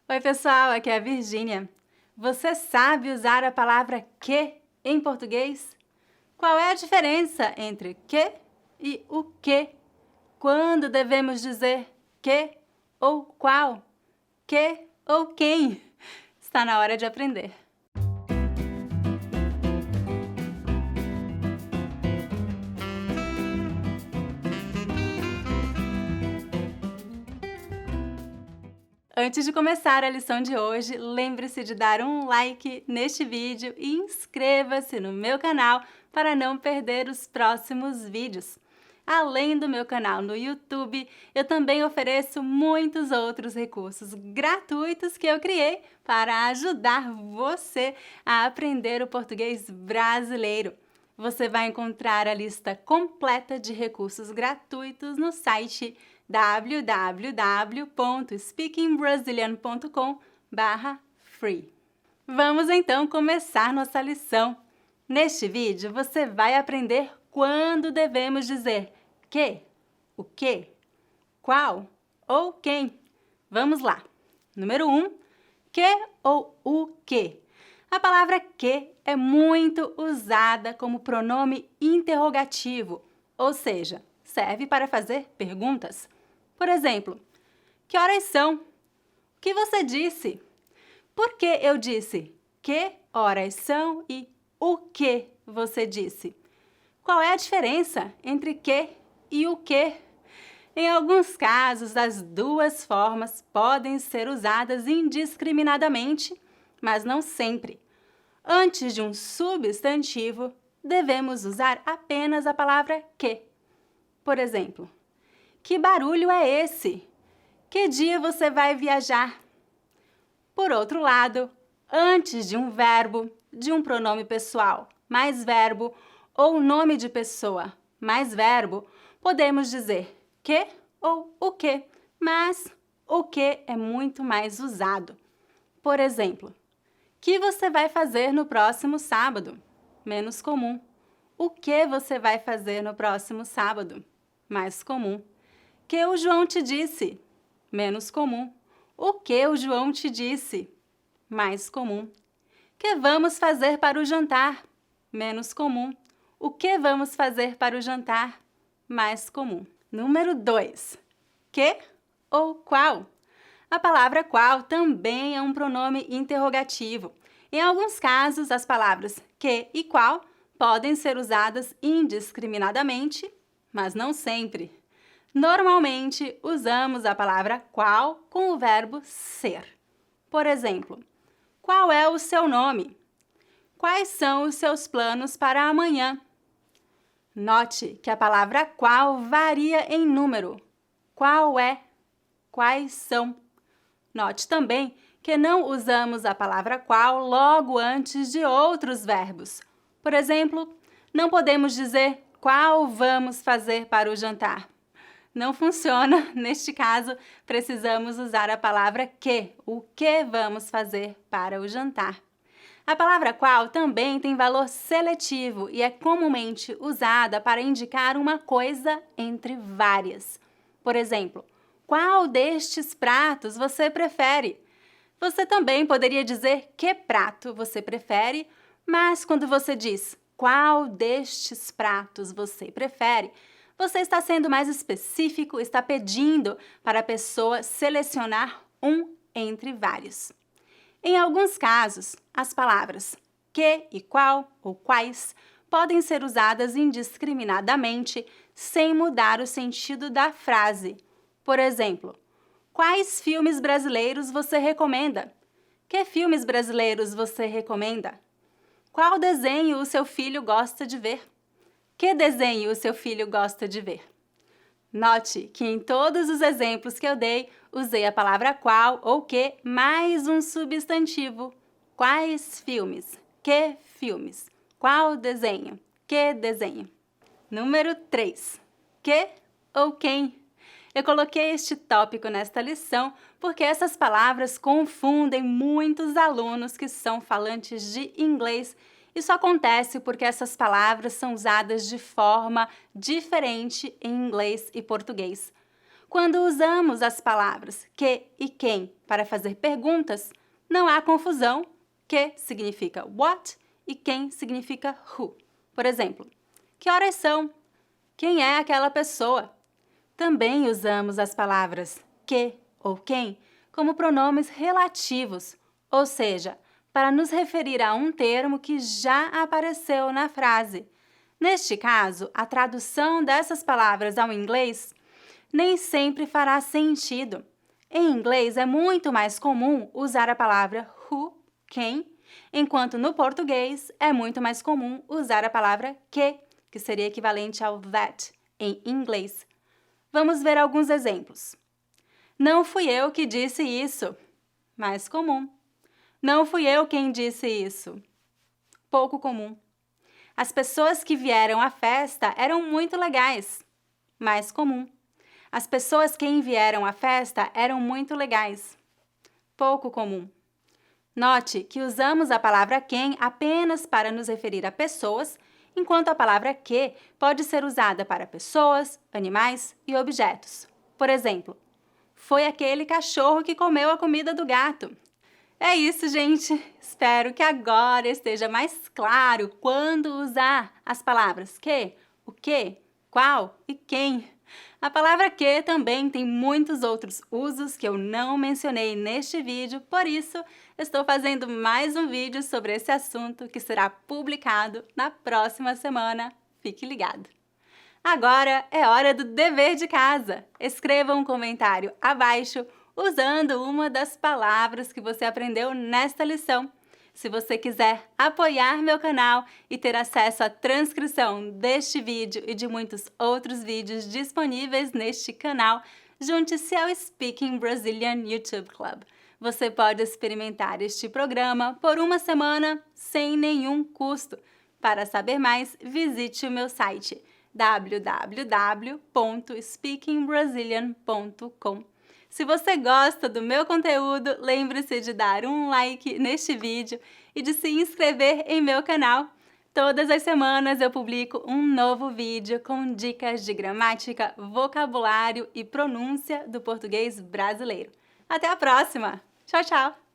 Oi, pessoal, aqui é a Virgínia. Você sabe usar a palavra que em português? Qual é a diferença entre que e o que? Quando devemos dizer que ou qual? Que ou quem? Está na hora de aprender. Antes de começar a lição de hoje, lembre-se de dar um like neste vídeo e inscreva-se no meu canal para não perder os próximos vídeos. Além do meu canal no YouTube, eu também ofereço muitos outros recursos gratuitos que eu criei para ajudar você a aprender o português brasileiro. Você vai encontrar a lista completa de recursos gratuitos no site www.speakingbrasilian.com/free. Vamos então começar nossa lição. Neste vídeo, você vai aprender quando devemos dizer que, o que, qual ou quem. Vamos lá. Número 1. Que ou o que? A palavra que é muito usada como pronome interrogativo, ou seja, serve para fazer perguntas. Por exemplo, que horas são? O que você disse? Por que eu disse que horas são e o que você disse? Qual é a diferença entre que e o que? Em alguns casos, as duas formas podem ser usadas indiscriminadamente, mas não sempre. Antes de um substantivo, devemos usar apenas a palavra que. Por exemplo, que barulho é esse? Que dia você vai viajar? Por outro lado, antes de um verbo, de um pronome pessoal, mais verbo, ou nome de pessoa, mais verbo, podemos dizer que ou o que, mas o que é muito mais usado. Por exemplo, que você vai fazer no próximo sábado? Menos comum. O que você vai fazer no próximo sábado? Mais comum. Que o João te disse? Menos comum. O que o João te disse? Mais comum. Que vamos fazer para o jantar? Menos comum. O que vamos fazer para o jantar? Mais comum. Número 2. Que ou qual? A palavra qual também é um pronome interrogativo. Em alguns casos, as palavras que e qual podem ser usadas indiscriminadamente, mas não sempre. Normalmente, usamos a palavra qual com o verbo ser. Por exemplo, qual é o seu nome? Quais são os seus planos para amanhã? Note que a palavra qual varia em número. Qual é? Quais são? Note também que não usamos a palavra qual logo antes de outros verbos. Por exemplo, não podemos dizer qual vamos fazer para o jantar. Não funciona. Neste caso, precisamos usar a palavra que, o que vamos fazer para o jantar. A palavra qual também tem valor seletivo e é comumente usada para indicar uma coisa entre várias. Por exemplo, qual destes pratos você prefere? Você também poderia dizer que prato você prefere, mas quando você diz qual destes pratos você prefere, você está sendo mais específico, está pedindo para a pessoa selecionar um entre vários. Em alguns casos, as palavras que e qual ou quais podem ser usadas indiscriminadamente sem mudar o sentido da frase. Por exemplo, quais filmes brasileiros você recomenda? Que filmes brasileiros você recomenda? Qual desenho o seu filho gosta de ver? Que desenho o seu filho gosta de ver? Note que em todos os exemplos que eu dei, usei a palavra qual ou que mais um substantivo. Quais filmes? Que filmes? Qual desenho? Que desenho? Número 3. Que ou quem? Eu coloquei este tópico nesta lição porque essas palavras confundem muitos alunos que são falantes de inglês. Isso acontece porque essas palavras são usadas de forma diferente em inglês e português. Quando usamos as palavras que e quem Para fazer perguntas, não há confusão. Que significa what e quem significa who. Por exemplo, que horas são? Quem é aquela pessoa? Também usamos as palavras que ou quem como pronomes relativos, ou seja, para nos referir a um termo que já apareceu na frase. Neste caso, a tradução dessas palavras ao inglês nem sempre fará sentido. Em inglês, é muito mais comum usar a palavra who, quem, enquanto no português é muito mais comum usar a palavra que seria equivalente ao that em inglês. Vamos ver alguns exemplos. Não fui eu que disse isso. Mais comum. Não fui eu quem disse isso. Pouco comum. As pessoas que vieram à festa eram muito legais. Mais comum. As pessoas que vieram à festa eram muito legais. Pouco comum. Note que usamos a palavra quem apenas para nos referir a pessoas, enquanto a palavra que pode ser usada para pessoas, animais e objetos. Por exemplo, foi aquele cachorro que comeu a comida do gato. É isso, gente! Espero que agora esteja mais claro quando usar as palavras que, o que, qual e quem. A palavra que também tem muitos outros usos que eu não mencionei neste vídeo, por isso estou fazendo mais um vídeo sobre esse assunto que será publicado na próxima semana. Fique ligado! Agora é hora do dever de casa. Escreva um comentário abaixo usando uma das palavras que você aprendeu nesta lição. Se você quiser apoiar meu canal e ter acesso à transcrição deste vídeo e de muitos outros vídeos disponíveis neste canal, junte-se ao Speaking Brazilian YouTube Club. Você pode experimentar este programa por uma semana sem nenhum custo. Para saber mais, visite o meu site www.speakingbrazilian.com. Se você gosta do meu conteúdo, lembre-se de dar um like neste vídeo e de se inscrever em meu canal. Todas as semanas eu publico um novo vídeo com dicas de gramática, vocabulário e pronúncia do português brasileiro. Até a próxima! Tchau, tchau!